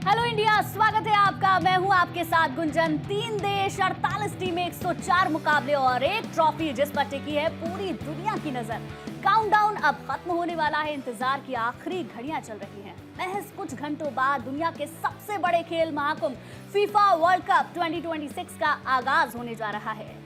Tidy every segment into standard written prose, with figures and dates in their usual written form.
Hello India, स्वागत है आपका। मैं हूं आपके साथ गुंजन। 3 देश, 48 टीमें, 104 मुकाबले और एक ट्रॉफी जिस पर टिकी है पूरी दुनिया की नजर। काउंटडाउन अब खत्म होने वाला है। इंतजार की आखिरी घड़ियां चल रही हैं। महज कुछ घंटों बाद दुनिया के सबसे बड़े खेल महाकुंभ फीफा वर्ल्ड कप 2026 का आगाज होने जा रहा है।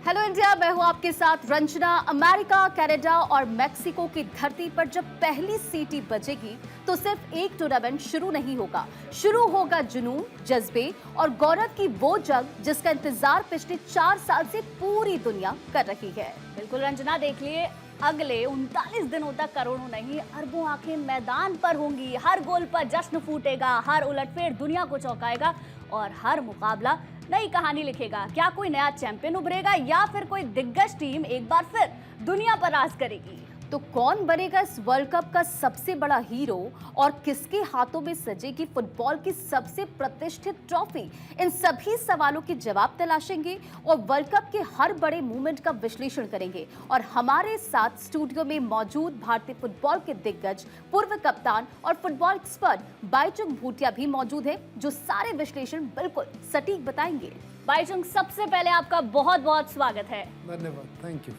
हेलो इंडिया, मैं हूं आपके साथ रंजना। अमेरिका, कनाडा और मेक्सिको की धरती पर जब पहली सीटी बजेगी तो सिर्फ एक टूर्नामेंट शुरू नहीं होगा, शुरू होगा जुनून, जज्बे और गौरव की वो जंग जिसका इंतजार पिछले 4 साल से पूरी दुनिया कर रही है। बिल्कुल रंजना, देख लिए अगले 39 दिनों तक करोड़ों नहीं अरबों आंखें मैदान पर होंगी। हर गोल पर जश्न फूटेगा, हर उलटफेर दुनिया को चौंकाएगा और हर मुकाबला नई कहानी लिखेगा। क्या कोई नया चैंपियन उभरेगा या फिर कोई दिग्गज टीम एक बार फिर दुनिया पर राज करेगी? तो कौन बनेगा इस वर्ल्ड कप का सबसे बड़ा हीरो और किसके हाथों में सजेगी फुटबॉल की सबसे प्रतिष्ठित ट्रॉफी? इन सभी सवालों के जवाब तलाशेंगे और वर्ल्ड कप के हर बड़े मूवमेंट का विश्लेषण करेंगे। और हमारे साथ स्टूडियो में मौजूद भारतीय फुटबॉल के दिग्गज, पूर्व कप्तान और फुटबॉल एक्सपर्ट बाईचुंग भूटिया भी मौजूद है, जो सारे विश्लेषण बिल्कुल सटीक बताएंगे। बाईचुंग, सबसे पहले आपका बहुत बहुत स्वागत है। धन्यवाद, थैंक यू।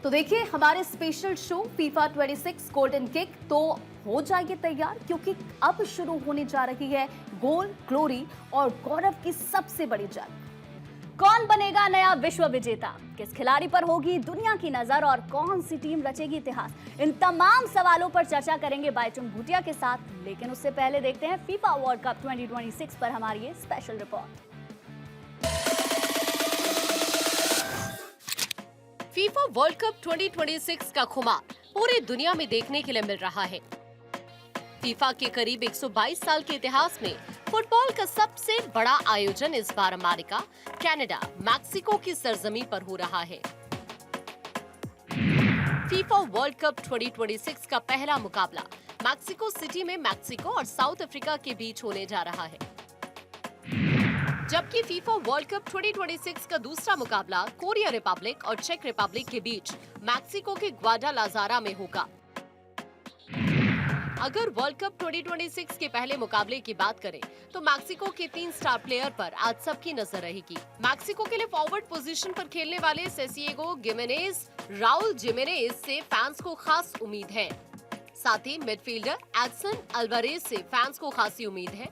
तो देखिए, हमारे special show FIFA 26 golden kick तो हो जाइए तैयार, क्योंकि अब शुरू होने जा रही है गोल, ग्लोरी और गौरव की सबसे बड़ी जंग। कौन बनेगा नया विश्व विजेता? किस खिलाड़ी पर होगी दुनिया की नजर और कौन सी टीम रचेगी इतिहास? इन तमाम सवालों पर चर्चा करेंगे बाईचुंग भूटिया के साथ। लेकिन उससे पहले देखते हैं फीफा वर्ल्ड कप 2026 पर हमारी ये special report. FIFA world cup 2026 का खुमार पूरी दुनिया में देखने के लिए मिल रहा है। फीफा के करीब 122 साल के इतिहास में फुटबॉल का सबसे बड़ा आयोजन इस बार अमेरिका, कनाडा, मैक्सिको की सरजमी पर हो रहा है। फीफा वर्ल्ड कप 2026 का पहला मुकाबला मैक्सिको सिटी में मैक्सिको और साउथ अफ्रीका के बीच होने जा रहा है, जबकि फीफा वर्ल्ड कप 2026 का दूसरा मुकाबला कोरिया रिपब्लिक और चेक रिपब्लिक के बीच मैक्सिको के ग्वाडालाजारा में होगा। अगर वर्ल्ड कप 2026 के पहले मुकाबले की बात करें तो मैक्सिको के 3 स्टार प्लेयर पर आज सबकी नजर रहेगी। मैक्सिको के लिए फॉरवर्ड पोजीशन पर खेलने वाले सेसिएगो गिमेनेज, राउल जिमेनेज से फैंस को खास उम्मीद है। साथ ही मिडफील्डर एडसन अल्वारेज से फैंस को खासी उम्मीद है,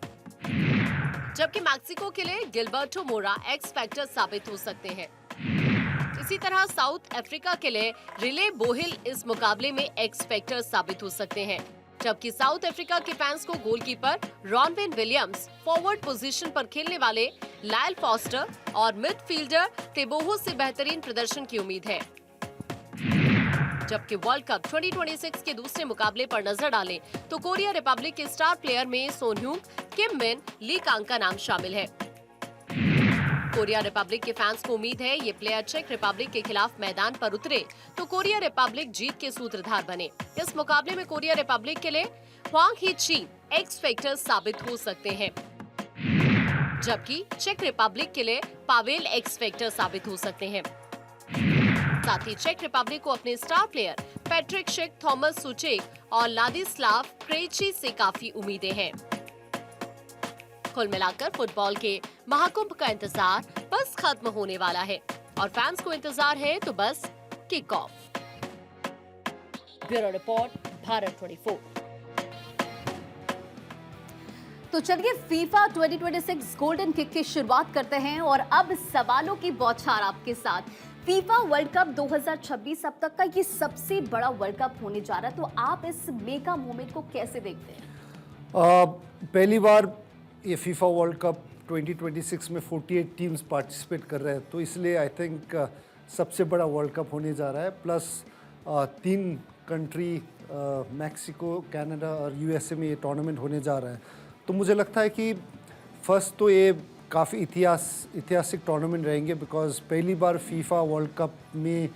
जबकि मैक्सिको के लिए गिलबर्टो मोरा एक्स फैक्टर साबित हो सकते हैं। इसी तरह साउथ अफ्रीका के लिए रिले बोहिल इस मुकाबले में एक्स फैक्टर साबित हो सकते हैं, जबकि साउथ अफ्रीका के फैंस को गोलकीपर रॉनविन विलियम्स, फॉरवर्ड पोजीशन पर खेलने वाले लायल फॉस्टर और मिडफील्डर तेबोहो से बेहतरीन प्रदर्शन की उम्मीद है। जबकि वर्ल्ड कप 2026 के दूसरे मुकाबले पर नजर डालें तो कोरिया रिपब्लिक के स्टार प्लेयर में सोनह्यूंग, किम मिन, ली कांग का नाम शामिल है। कोरिया रिपब्लिक के फैंस को उम्मीद है ये प्लेयर चेक रिपब्लिक के खिलाफ मैदान पर उतरे तो कोरिया रिपब्लिक जीत के सूत्रधार बने। इस मुकाबले में कोरिया रिपब्लिक के लिए ह्वांग ही ची एक्स फैक्टर साबित हो सकते हैं, जबकि चेक रिपब्लिक के लिए पावेल एक्स फैक्टर साबित हो सकते हैं। साथ ही चेक रिपब्लिक को अपने स्टार प्लेयर पैट्रिक शिक, थॉमस सुचेक और लादिस्लाव क्रेची से काफी उम्मीदें हैं। कुल मिलाकर फुटबॉल के महाकुंभ का इंतजार बस खत्म होने वाला है और फैंस को इंतजार है तो बस kick off. Bureau report, Bharat 24। तो चलिए फीफा 2026 गोल्डन किक की शुरुआत करते हैं और अब सवालों की बौछार आपके साथ। फीफा वर्ल्ड कप 2026 अब तक का ये सबसे बड़ा वर्ल्ड कप होने जा रहा है, तो आप इस मेगा मोमेंट को कैसे देखते हैं? पहली बार ये फीफा वर्ल्ड कप 2026 में 48 टीम्स पार्टिसिपेट कर रहे हैं, तो इसलिए आई थिंक सबसे बड़ा वर्ल्ड कप होने जा रहा है। प्लस 3 कंट्री मैक्सिको, कनाडा और यूएसए में ये टूर्नामेंट होने जा रहा है, तो मुझे लगता है कि फर्स्ट तो ये काफ़ी ऐतिहासिक टूर्नामेंट रहेंगे, बिकॉज पहली बार फीफा वर्ल्ड कप में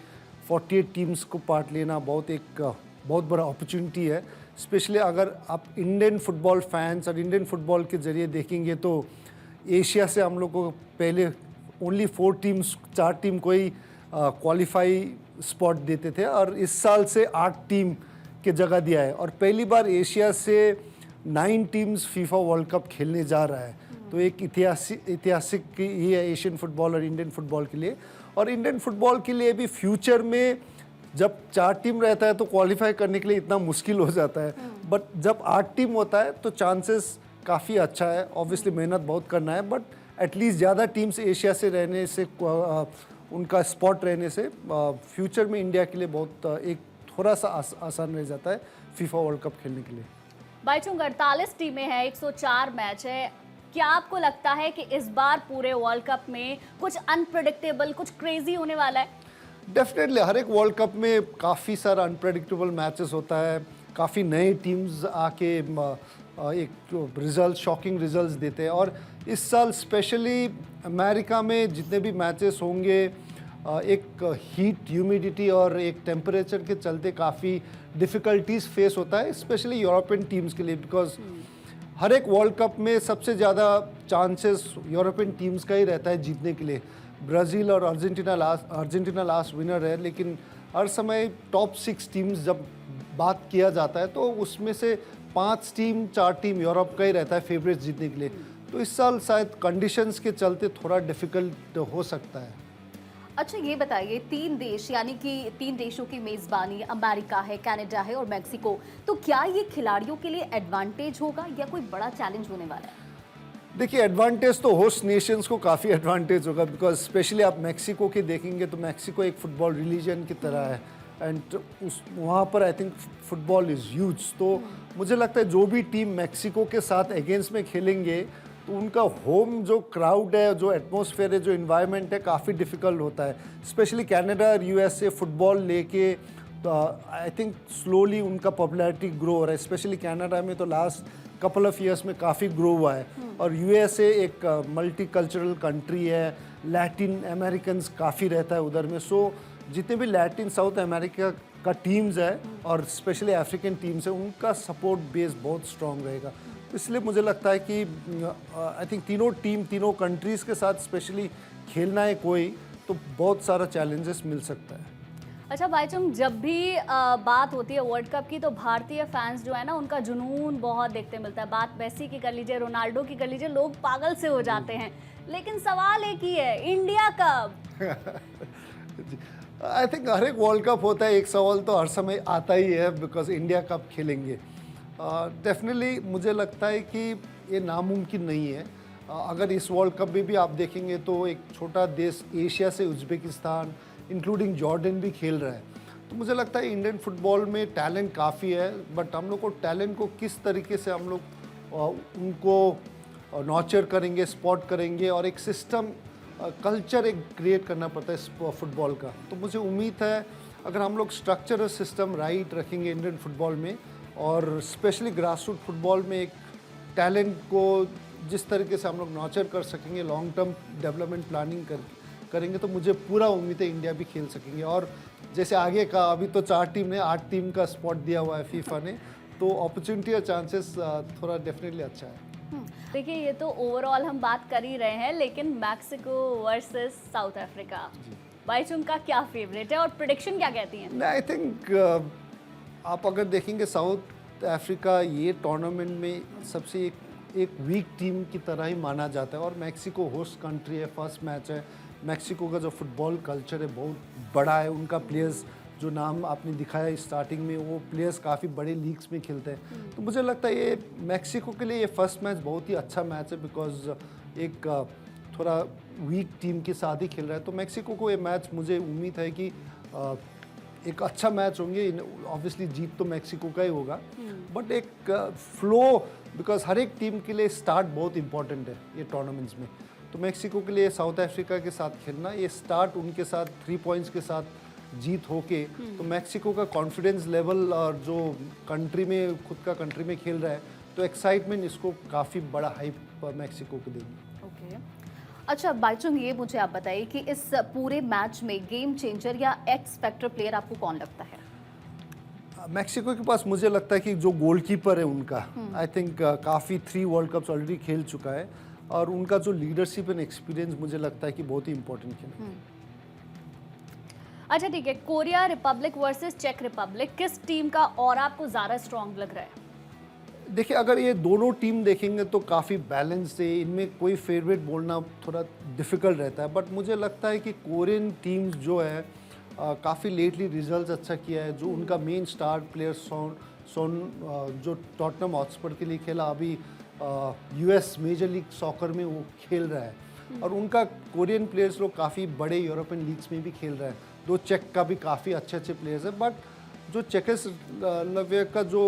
48 टीम्स को पार्ट लेना बहुत बड़ा अपॉर्चुनिटी है। स्पेशली अगर आप इंडियन फुटबॉल फैंस और इंडियन फुटबॉल के ज़रिए देखेंगे तो एशिया से हम लोग को पहले ओनली 4 टीम को ही क्वालिफाई स्पॉट देते थे और इस साल से 8 टीम के जगह दिया है और पहली बार एशिया से 9 टीम्स फीफा वर्ल्ड कप खेलने जा रहा है, तो एक ऐतिहासिक ही है एशियन फुटबॉल और इंडियन फुटबॉल के लिए। और इंडियन फुटबॉल के लिए भी फ्यूचर में जब 4 टीम रहता है तो क्वालिफाई करने के लिए इतना मुश्किल हो जाता है, बट जब 8 टीम होता है तो चांसेस काफ़ी अच्छा है। ऑब्वियसली मेहनत बहुत करना है, बट एटलीस्ट ज़्यादा टीम्स एशिया से रहने से उनका स्पॉट रहने से फ्यूचर में इंडिया के लिए बहुत एक थोड़ा सा आसान रह जाता है फीफा वर्ल्ड कप खेलने के लिए। बाईचुंग 48 टीमें हैं, 104 मैच है। क्या आपको लगता है कि इस बार पूरे वर्ल्ड कप में कुछ अनप्रेडिक्टेबल, कुछ क्रेजी होने वाला है? डेफिनेटली हर एक वर्ल्ड कप में काफ़ी सारा अनप्रेडिक्टेबल मैचेस होता है, काफ़ी नए टीम्स आके एक रिजल्ट, शॉकिंग रिजल्ट्स देते हैं। और इस साल स्पेशली अमेरिका में जितने भी मैचेस होंगे, एक हीट, ह्यूमिडिटी और एक टेम्परेचर के चलते काफ़ी डिफ़िकल्टीज फेस होता है, स्पेशली यूरोपियन टीम्स के लिए, बिकॉज हर एक वर्ल्ड कप में सबसे ज़्यादा चांसेस यूरोपियन टीम्स का ही रहता है जीतने के लिए। ब्राज़ील और अर्जेंटीना लास्ट विनर है, लेकिन हर समय टॉप 6 टीम्स जब बात किया जाता है तो उसमें से 5 टीम 4 टीम यूरोप का ही रहता है फेवरेट जीतने के लिए। तो इस साल शायद कंडीशंस के चलते थोड़ा डिफ़िकल्ट हो सकता है। अच्छा ये बताइए, 3 देश यानी कि 3 देशों की मेज़बानी, अमेरिका है, कनाडा है और मेक्सिको, तो क्या ये खिलाड़ियों के लिए एडवांटेज होगा या कोई बड़ा चैलेंज होने वाला है? देखिए, एडवांटेज तो होस्ट नेशंस को काफ़ी एडवांटेज होगा, बिकॉज स्पेशली आप मेक्सिको के देखेंगे तो मेक्सिको एक फुटबॉल रिलीजन की तरह है, एंड उस वहाँ पर I think football is huge. तो मुझे लगता है जो भी टीम मेक्सिको के साथ अगेंस्ट में खेलेंगे तो उनका होम जो क्राउड है, जो एटमॉस्फेयर है, जो इन्वायरमेंट है, काफ़ी डिफ़िकल्ट होता है। स्पेशली कनाडा और यूएसए फुटबॉल लेके आई थिंक स्लोली उनका पॉपुलैरिटी ग्रो हो रहा है। स्पेशली कनाडा में तो लास्ट कपल ऑफ ईयर्स में काफ़ी ग्रो हुआ है, और यूएसए एक मल्टी कल्चरल कंट्री है, लैटिन अमेरिकन्स काफ़ी रहता है उधर में। सो जितने भी लैटिन साउथ अमेरिका का टीम्स है और स्पेशली अफ्रीकन टीम्स है, उनका सपोर्ट बेस बहुत स्ट्रॉन्ग रहेगा। इसलिए मुझे लगता है कि आई थिंक तीनों कंट्रीज़ के साथ स्पेशली खेलना है कोई, तो बहुत सारा चैलेंजेस मिल सकता है। अच्छा भाईचुंग, जब भी बात होती है वर्ल्ड कप की तो भारतीय फैंस जो है ना, उनका जुनून बहुत देखते मिलता है। बात मेसी की कर लीजिए, रोनाल्डो की कर लीजिए, लोग पागल से हो जाते हैं। लेकिन सवाल एक ही है, इंडिया कब? आई थिंक हर एक वर्ल्ड कप होता है, एक सवाल तो हर समय आता ही है, बिकॉज इंडिया कब खेलेंगे। डेफिनेटली मुझे लगता है कि ये नामुमकिन नहीं है। अगर इस वर्ल्ड कप में भी आप देखेंगे तो एक छोटा देश एशिया से उज़्बेकिस्तान इंक्लूडिंग जॉर्डन भी खेल रहा है। तो मुझे लगता है इंडियन फुटबॉल में टैलेंट काफ़ी है, बट हम लोग को टैलेंट को किस तरीके से हम लोग उनको नॉर्चर करेंगे, स्पॉट करेंगे, और एक सिस्टम कल्चर एक क्रिएट करना पड़ता है फुटबॉल का। तो मुझे उम्मीद है अगर हम लोग स्ट्रक्चर और सिस्टम राइट रखेंगे इंडियन फुटबॉल में, और स्पेशली ग्रासरूट फुटबॉल में एक टैलेंट को जिस तरीके से हम लोग नॉर्चर कर सकेंगे, लॉन्ग टर्म डेवलपमेंट प्लानिंग करेंगे, तो मुझे पूरा उम्मीद है इंडिया भी खेल सकेंगे। और जैसे आगे का अभी तो 4 टीम ने 8 टीम का स्पॉट दिया हुआ है फीफा ने, तो अपॉर्चुनिटी और चांसेस थोड़ा डेफिनेटली अच्छा है। देखिए, ये तो ओवरऑल हम बात कर ही रहे हैं, लेकिन Mexico versus South Africa, Bhaichung का क्या फेवरेट है और प्रेडिक्शन क्या कहती हैं? आई थिंक आप अगर देखेंगे साउथ अफ्रीका ये टूर्नामेंट में सबसे एक वीक टीम की तरह ही माना जाता है, और मैक्सिको होस्ट कंट्री है, फर्स्ट मैच है। मैक्सिको का जो फुटबॉल कल्चर है बहुत बड़ा है, उनका प्लेयर्स जो नाम आपने दिखाया स्टार्टिंग में, वो प्लेयर्स काफ़ी बड़े लीग्स में खेलते हैं। तो मुझे लगता है ये मैक्सिको के लिए ये फर्स्ट मैच बहुत ही अच्छा मैच है, बिकॉज एक थोड़ा वीक टीम के साथ ही खेल रहा है। तो मैक्सिको को ये मैच मुझे उम्मीद है कि एक अच्छा मैच होंगे। ऑब्वियसली जीत तो मैक्सिको का ही होगा, बट एक फ्लो, बिकॉज हर एक टीम के लिए स्टार्ट बहुत इंपॉर्टेंट है ये टूर्नामेंट्स में। तो मैक्सिको के लिए साउथ अफ्रीका के साथ खेलना, ये स्टार्ट उनके साथ 3 पॉइंट्स के साथ जीत होके, तो मैक्सिको का कॉन्फिडेंस लेवल और जो कंट्री में खुद का कंट्री में खेल रहा है, तो एक्साइटमेंट इसको काफ़ी बड़ा हाइप मैक्सिको को देगी। ओके, अच्छा बाईचुंग, ये मुझे आप बताइए कि इस पूरे मैच में गेम चेंजर या एक्स फैक्टर प्लेयर आपको कौन लगता है? मैक्सिको के पास मुझे लगता है कि जो गोलकीपर है उनका, आई थिंक काफ़ी 3 वर्ल्ड कप्स ऑलरेडी खेल चुका है, और उनका जो लीडरशिप एंड एक्सपीरियंस मुझे लगता है कि बहुत ही इंपॉर्टेंट खेल। अच्छा ठीक है, कोरिया रिपब्लिक वर्सेस चेक रिपब्लिक, किस टीम का और आपको ज़्यादा स्ट्रॉन्ग लग रहा है? देखिए, अगर ये दोनों टीम देखेंगे तो काफ़ी बैलेंस है, इनमें कोई फेवरेट बोलना थोड़ा डिफ़िकल्ट रहता है, बट मुझे लगता है कि कोरियन टीम्स जो है काफ़ी लेटली रिजल्ट्स अच्छा किया है। जो उनका मेन स्टार प्लेयर सोन जो टॉटनहम हॉटस्पर के लिए खेला, अभी यूएस मेजर लीग सॉकर में वो खेल रहा है, और उनका कोरियन प्लेयर्स लोग काफ़ी बड़े यूरोपियन लीग्स में भी खेल रहे हैं। दो चेक का भी काफ़ी अच्छे अच्छे प्लेयर्स हैं, बट जो चेकोस्लोवाकिया का जो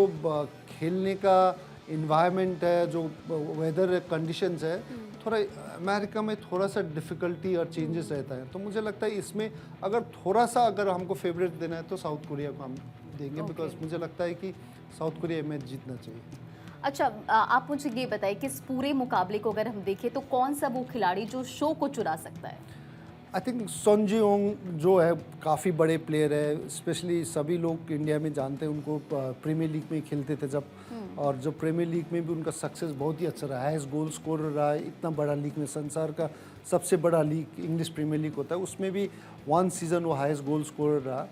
खेलने का इन्वायरमेंट है, जो वेदर कंडीशंस है, थोड़ा अमेरिका में थोड़ा सा डिफ़िकल्टी और चेंजेस रहता है। तो मुझे लगता है इसमें अगर हमको फेवरेट देना है तो साउथ कोरिया को हम देंगे, बिकॉज मुझे लगता है कि साउथ कोरिया मैच जीतना चाहिए। अच्छा, आप मुझे ये बताइए कि इस पूरे मुकाबले को अगर हम देखें तो कौन सा वो खिलाड़ी जो शो को चुरा सकता है? आई थिंक सोन जी-होंग जो है काफ़ी बड़े प्लेयर है, स्पेशली सभी लोग इंडिया में जानते हैं उनको, प्रीमियर लीग में खेलते थे जब, और जब प्रीमियर लीग में भी उनका सक्सेस बहुत ही अच्छा रहा, हाईएस्ट गोल स्कोरर रहा है। इतना बड़ा लीग में, संसार का सबसे बड़ा लीग इंग्लिश प्रीमियर लीग होता है, उसमें भी 1 सीज़न वो हाईएस्ट गोल स्कोरर रहा,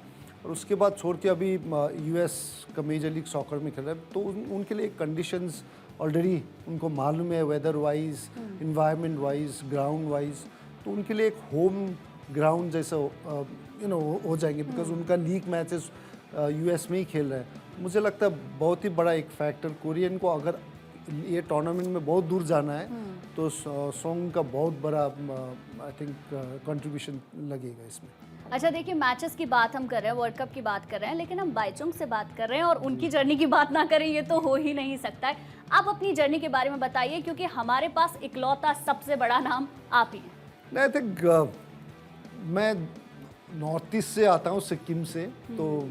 और उसके बाद छोड़ के अभी यूएस का मेजर लीग सॉकर में खेल रहा है। तो उनके लिए कंडीशंस ऑलरेडी उनको मालूम है, weather wise, environment wise, ground wise, तो उनके लिए एक होम ग्राउंड जैसा हो जाएंगे, बिकॉज उनका लीग मैचेस यूएस में ही खेल रहे हैं। मुझे लगता है बहुत ही बड़ा एक फैक्टर कोरियन को, अगर ये टूर्नामेंट में बहुत दूर जाना है तो सोंग का बहुत बड़ा आई थिंक कंट्रीब्यूशन लगेगा इसमें। अच्छा, देखिए, मैचेस की बात हम कर रहे हैं, वर्ल्ड कप की बात कर रहे हैं, लेकिन हम बाइचुंग से बात कर रहे हैं और उनकी जर्नी की बात ना करें ये तो हो ही नहीं सकता है। आप अपनी जर्नी के बारे में बताइए, क्योंकि हमारे पास इकलौता सबसे बड़ा नाम आप ही हैं। आई थिंक मैं नॉर्थ ईस्ट से आता हूँ, सिक्किम से, तो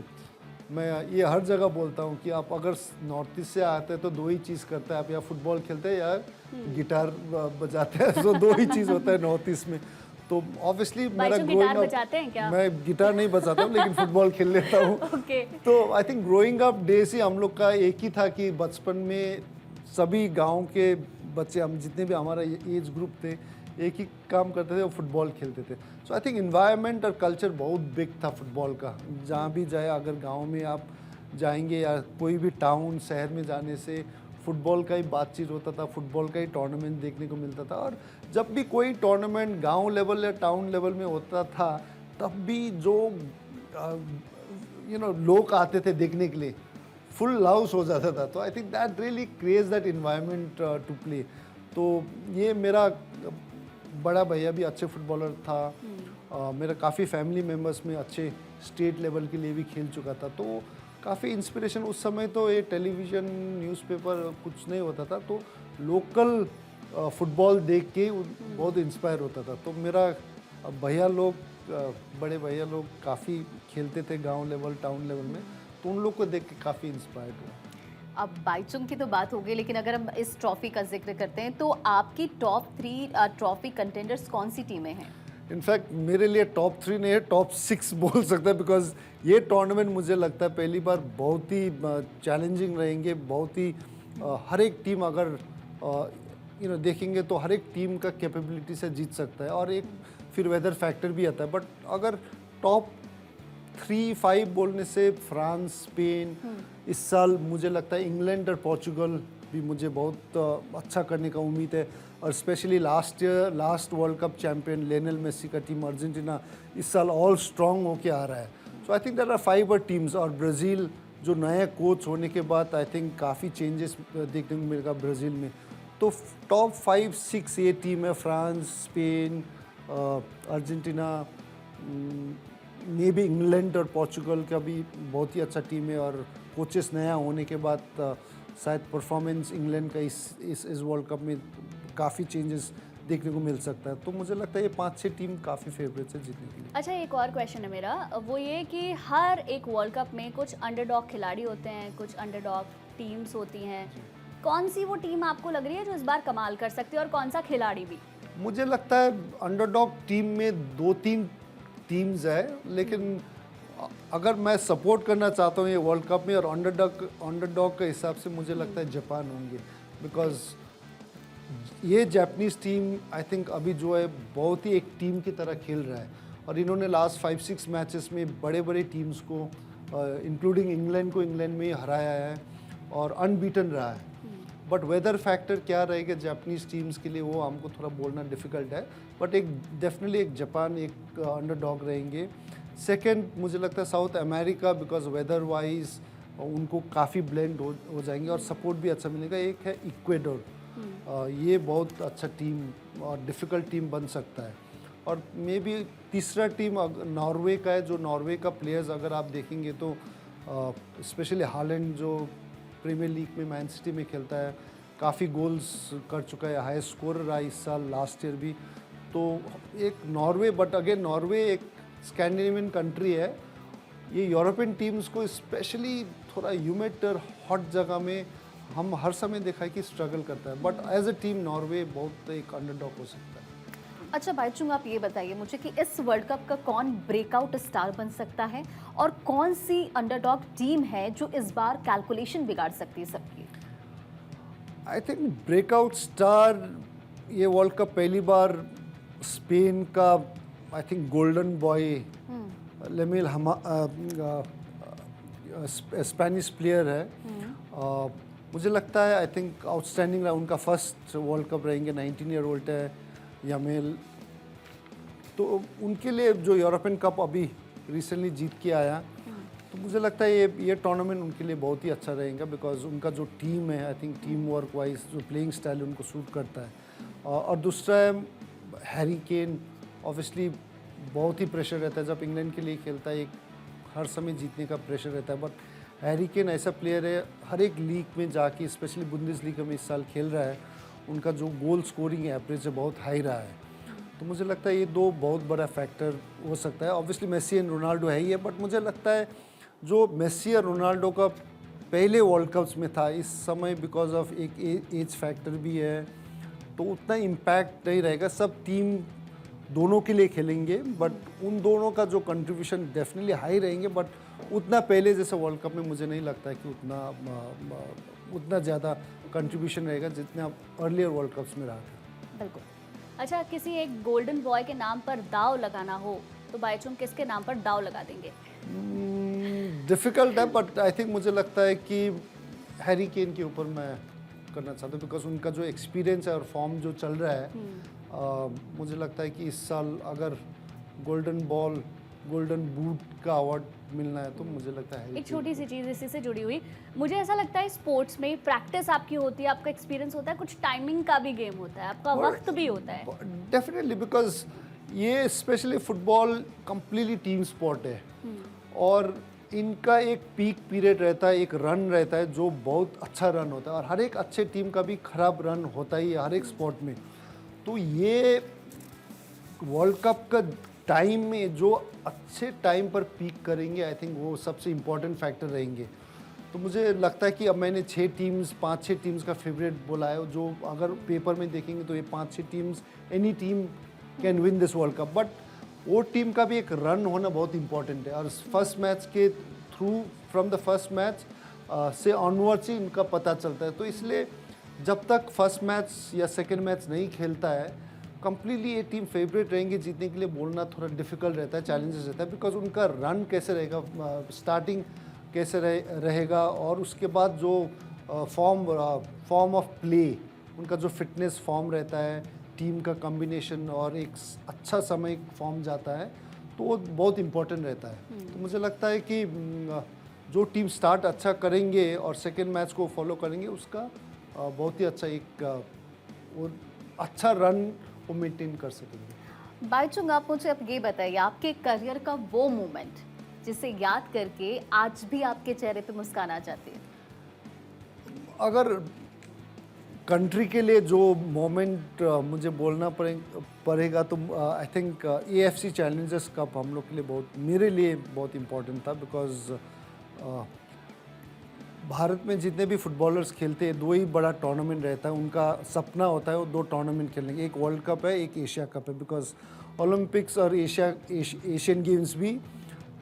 मैं ये हर जगह बोलता हूँ कि आप अगर नॉर्थ ईस्ट से आते हैं तो दो ही चीज़ करते हैं, आप या फुटबॉल खेलते हैं या गिटार बजाते हैं, तो दो ही चीज़ होता है नॉर्थ ईस्ट में। तो ऑब्वियसली मेरा गिटार बजाते हैं क्या? मैं गिटार नहीं बजाता हूँ, लेकिन फुटबॉल खेल लेता हूँ। Okay. तो I think growing up days ही हम लोग का एक ही था कि बचपन में सभी गांव के बच्चे, हम जितने भी हमारा एज ग्रुप थे, एक ही काम करते थे, वो फुटबॉल खेलते थे। सो आई थिंक इन्वायरमेंट और कल्चर बहुत बिग था फुटबॉल का। जहाँ भी जाए, अगर गांव में आप जाएंगे या कोई भी टाउन शहर में जाने से फुटबॉल का ही बातचीत होता था, फुटबॉल का ही टूर्नामेंट देखने को मिलता था। और जब भी कोई टूर्नामेंट गांव लेवल या टाउन लेवल में होता था, तब भी जो लोग आते थे देखने के लिए, फुल हाउस हो जाता था। तो I think that really creates that environment to play. तो ये मेरा बड़ा भैया भी अच्छे फुटबॉलर था, मेरा काफ़ी फैमिली मेम्बर्स में अच्छे स्टेट लेवल के लिए भी खेल चुका था, तो काफ़ी इंस्पिरेशन। उस समय तो ये टेलीविज़न, न्यूज़पेपर कुछ नहीं होता था, तो लोकल फुटबॉल देख के बहुत इंस्पायर होता था। तो मेरा भैया लोग, बड़े भैया लोग काफ़ी खेलते थे गांव लेवल, टाउन लेवल में, तो उन लोग को देख के काफ़ी इंस्पायर्ड हुआ। अब बाइचुंग की तो बात हो गई, लेकिन अगर हम इस ट्रॉफी का जिक्र करते हैं तो आपकी टॉप 3 ट्रॉफी कंटेंडर्स कौन सी टीमें हैं? इनफैक्ट मेरे लिए टॉप 3 नहीं है, टॉप 6 बोल सकता है, बिकॉज ये टूर्नामेंट मुझे लगता है पहली बार बहुत ही चैलेंजिंग रहेंगे। बहुत ही हर एक टीम अगर देखेंगे तो हर एक टीम का कैपेबिलिटी से जीत सकता है, और एक फिर वेदर फैक्टर भी आता है। बट अगर टॉप 3-5 बोलने से फ्रांस, स्पेन, इस साल मुझे लगता है इंग्लैंड और पोर्चुगल भी मुझे बहुत अच्छा करने का उम्मीद है। और specially last world cup champion Lionel Messi का टीम अर्जेंटीना इस साल ऑल स्ट्रॉन्ग होके आ रहा है। So I think there are 5 teams. और ब्राज़ील जो नया कोच होने के बाद आई थिंक काफ़ी चेंजेस देखने को मिलेगा ब्राज़ील में। तो टॉप 5-6 ये टीम है, फ्रांस, स्पेन, अर्जेंटीना, मे भी इंग्लैंड और पोर्चुगल का भी बहुत ही अच्छा टीम है। और कोचेस नया होने के बाद शायद परफॉर्मेंस इंग्लैंड का इस वर्ल्ड कप में काफ़ी चेंजेस देखने को मिल सकता है। तो मुझे लगता है ये 5-6 टीम काफ़ी फेवरेट है जीतने के लिए। अच्छा, एक और क्वेश्चन है मेरा, वो ये कि हर एक वर्ल्ड कप में कुछ अंडरडॉग खिलाड़ी होते हैं, कुछ अंडरडॉग टीम्स होती हैं। कौन सी वो टीम आपको लग रही है जो इस बार कमाल कर सकती है, और कौन सा खिलाड़ी भी? मुझे लगता है अंडरडॉग टीम में 2-3 टीम्स है, लेकिन अगर मैं सपोर्ट करना चाहता हूँ ये वर्ल्ड कप में और अंडरडॉग के हिसाब से मुझे लगता है जापान होंगे। बिकॉज ये जापानीज़ टीम आई थिंक अभी जो है बहुत ही एक टीम की तरह खेल रहा है, और इन्होंने लास्ट 5-6 मैचेस में बड़े बड़े टीम्स को इंक्लूडिंग इंग्लैंड को इंग्लैंड में ही हराया है और अनबीटन रहा है। बट वेदर फैक्टर क्या रहेगा जापानीज़ टीम्स के लिए वो हमको थोड़ा बोलना डिफ़िकल्ट है, बट एक डेफिनेटली एक जापान एक अंडरडॉग रहेंगे। सेकंड मुझे लगता है South America, because weather wise उनको काफ़ी ब्लेंड हो जाएंगे और सपोर्ट भी अच्छा मिलेगा। एक है इक्वेडोर, ये बहुत अच्छा टीम और डिफ़िकल्ट टीम बन सकता है। और मे बी तीसरा टीम नॉर्वे का है, जो नॉर्वे का प्लेयर्स अगर आप देखेंगे तो स्पेशली हालैंड जो प्रीमियर लीग में मैन सिटी में खेलता है, काफ़ी गोल्स कर चुका है, हाईएस्ट स्कोरर रहा इस साल, लास्ट ईयर भी। तो एक नॉर्वे, बट अगेन नॉर्वे एक स्कैंडिनेवियन कंट्री है, ये यूरोपियन टीम्स को स्पेशली थोड़ा ह्यूमिड और हॉट जगह में हम हर समय देखा है कि स्ट्रगल करता है, but as a team Norway बहुत एक अंडरडॉग हो सकता है। अच्छा बाईचुंग, आप ये बताइए मुझे कि इस वर्ल्ड कप का कौन ब्रेकआउट स्टार बन सकता है और कौन सी अंडरडॉग टीम है जो इस बार कैलकुलेशन बिगाड़ सकती है सबकी? आई थिंक ब्रेकआउट स्टार ये वर्ल्ड कप पहली बार स्पेन का I think golden boy Lamine Spanish player है। मुझे लगता है आई थिंक आउटस्टैंडिंग रहा, उनका फर्स्ट वर्ल्ड कप रहेंगे, 19 ईयर ओल्ड है यामेल। तो उनके लिए जो यूरोपियन कप अभी रिसेंटली जीत के आया, तो मुझे लगता है ये टूर्नामेंट उनके लिए बहुत ही अच्छा रहेगा, बिकॉज उनका जो टीम है I think team work wise जो प्लेइंग स्टाइल उनको सूट करता है। और दूसरा है हैरी केन, ऑब्वियसली बहुत ही प्रेशर रहता है जब इंग्लैंड के लिए खेलता है, एक हर समय जीतने का प्रेशर रहता है, बट हैरी केन ऐसा प्लेयर है हर एक लीग में जाके, स्पेशली बुंदेसलीगा में इस साल खेल रहा है, उनका जो गोल स्कोरिंग एवरेज है बहुत हाई रहा है। तो मुझे लगता है ये दो बहुत बड़ा फैक्टर हो सकता है। ऑब्वियसली मेसी एंड रोनाल्डो है ही है, बट मुझे लगता है जो मेसी और रोनाल्डो का पहले वर्ल्ड कप्स में था, इस समय बिकॉज ऑफ एक एज फैक्टर भी है, तो उतना इम्पैक्ट नहीं रहेगा। सब टीम दोनों के लिए खेलेंगे, बट उन दोनों का जो कंट्रीब्यूशन डेफिनेटली हाई रहेंगे, बट उतना पहले जैसे वर्ल्ड कप में मुझे नहीं लगता है कि उतना ज़्यादा कंट्रीब्यूशन रहेगा जितना अर्लियर वर्ल्ड कप्स में रहा था। बिल्कुल। अच्छा, किसी एक गोल्डन बॉय के नाम पर दाव लगाना हो तो बाईचुंग किसके नाम पर दाव लगा देंगे? डिफ़िकल्ट है, बट आई थिंक मुझे लगता है कि हैरी केन के ऊपर मैं करना चाहता हूँ, बिकॉज उनका जो एक्सपीरियंस है और फॉर्म जो चल रहा है, मुझे लगता है कि इस साल अगर गोल्डन बॉल, गोल्डन बूट का अवार्ड मिलना है तो मुझे लगता है एक छोटी सी चीज़ इसी से जुड़ी हुई, मुझे ऐसा लगता है स्पोर्ट्स में प्रैक्टिस आपकी होती है, आपका एक्सपीरियंस होता है, कुछ टाइमिंग का भी गेम होता है, आपका वक्त भी होता है। डेफिनेटली, बिकॉज ये specially football completely team sport है और इनका एक पीक पीरियड रहता है, एक रन रहता है जो बहुत अच्छा रन होता है, और हर एक अच्छे टीम का भी खराब रन होता ही है हर एक स्पोर्ट में। तो ये वर्ल्ड कप का टाइम में जो अच्छे टाइम पर पीक करेंगे, आई थिंक वो सबसे इम्पोर्टेंट फैक्टर रहेंगे। तो मुझे लगता है कि अब मैंने 5-6 टीम्स का फेवरेट बोला है, जो अगर पेपर में देखेंगे तो ये 5-6 teams, any team can win this world cup, but वो टीम का भी एक रन होना बहुत इंपॉर्टेंट है। और फर्स्ट मैच के through, from the first match से ऑनवर्ड्स ही इनका पता चलता है। तो इसलिए जब तक फर्स्ट मैच या सेकेंड मैच नहीं खेलता है, कम्प्लीटली ये टीम फेवरेट रहेंगे जीतने के लिए बोलना थोड़ा डिफिकल्ट रहता है, चैलेंजेस रहता है, बिकॉज उनका रन कैसे रहेगा, स्टार्टिंग कैसे रहेगा, और उसके बाद जो फॉर्म ऑफ प्ले, उनका जो फिटनेस फॉर्म रहता है, टीम का कॉम्बिनेशन और एक अच्छा समय फॉर्म जाता है, तो वो बहुत इम्पोर्टेंट रहता है। तो मुझे लगता है कि जो टीम स्टार्ट अच्छा करेंगे और सेकेंड मैच को फॉलो करेंगे, उसका बहुत ही अच्छा एक वो अच्छा रन वो मेंटेन कर सकेंगे। बाईचुंग, आप मुझे अब ये बताइए, आपके करियर का वो मोमेंट जिसे याद करके आज भी आपके चेहरे पे मुस्कान आ जाती है? अगर कंट्री के लिए जो मोमेंट मुझे बोलना पड़ेगा तो I think AFC Challengers cup हम लोग के लिए मेरे लिए बहुत इम्पोर्टेंट था, बिकॉज भारत में जितने भी फुटबॉलर्स खेलते हैं, दो ही बड़ा टूर्नामेंट रहता है, उनका सपना होता है वो दो टूर्नामेंट खेलने के, एक वर्ल्ड कप है, एक एशिया कप है, बिकॉज ओलंपिक्स और एशियन गेम्स भी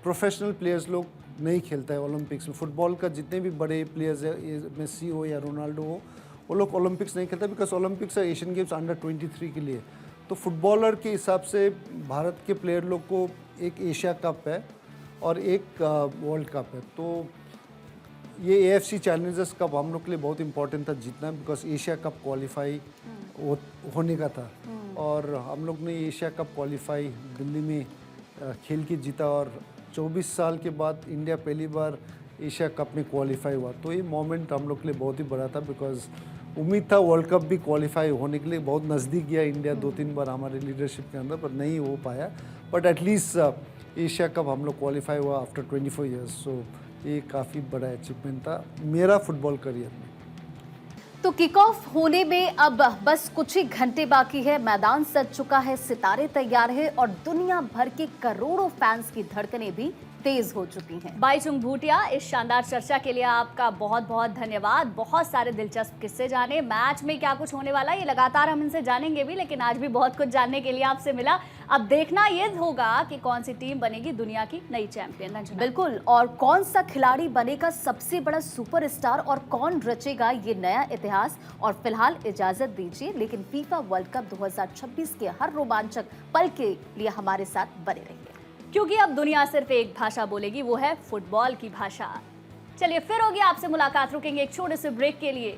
प्रोफेशनल प्लेयर्स लोग नहीं खेलता है ओलंपिक्स में। फुटबॉल का जितने भी बड़े प्लेयर्स है, मेसी हो या रोनाल्डो हो, वो लोग ओलंपिक्स नहीं खेलते, बिकॉज ओलंपिक्स और एशियन गेम्स अंडर 23 के लिए। तो फुटबॉलर के हिसाब से भारत के प्लेयर लोग को एक एशिया कप है और एक वर्ल्ड कप है। तो ये AFC चैलेंजर्स कप हम लोग के लिए बहुत इंपॉर्टेंट था जीतना, बिकॉज एशिया कप क्वालिफाई होने का था और हम लोग ने एशिया कप क्वालिफाई दिल्ली में खेल के जीता और 24 साल के बाद इंडिया पहली बार एशिया कप में क्वालिफाई हुआ। तो ये मोमेंट हम लोग के लिए बहुत ही बड़ा था, बिकॉज उम्मीद था वर्ल्ड कप भी क्वालिफाई होने के लिए, बहुत नज़दीक गया इंडिया 2-3 बार हमारे लीडरशिप के अंदर, पर नहीं हो पाया। बट एटलीस्ट एशिया कप हम लोग क्वालिफाई हुआ आफ्टर 24 ईयर्स, सो ये काफ़ी बड़ा अचीवमेंट था मेरा फुटबॉल करियर में। तो किक ऑफ होने में अब बस कुछ ही घंटे बाकी है, मैदान सज चुका है, सितारे तैयार है और दुनिया भर के करोड़ों फैंस की धड़कनें भी तेज हो चुकी हैं। बाईचुंग भूटिया, इस शानदार चर्चा के लिए आपका बहुत बहुत धन्यवाद। बहुत सारे दिलचस्प किस्से जाने, मैच में क्या कुछ होने वाला है ये लगातार हम इनसे जानेंगे भी, लेकिन आज भी बहुत कुछ जानने के लिए आपसे मिला। अब देखना ये होगा कि कौन सी टीम बनेगी दुनिया की नई चैंपियन। बिल्कुल, और कौन सा खिलाड़ी बनेगा सबसे बड़ा सुपरस्टार और कौन रचेगा ये नया इतिहास। और फिलहाल इजाजत दीजिए, लेकिन फीफा वर्ल्ड कप 2026 के हर रोमांचक पल के लिए हमारे साथ बने रहिए, क्योंकि अब दुनिया सिर्फ एक भाषा बोलेगी, वो है फुटबॉल की भाषा। चलिए फिर होगी आपसे मुलाकात, रुकेंगे एक छोटे से ब्रेक के लिए।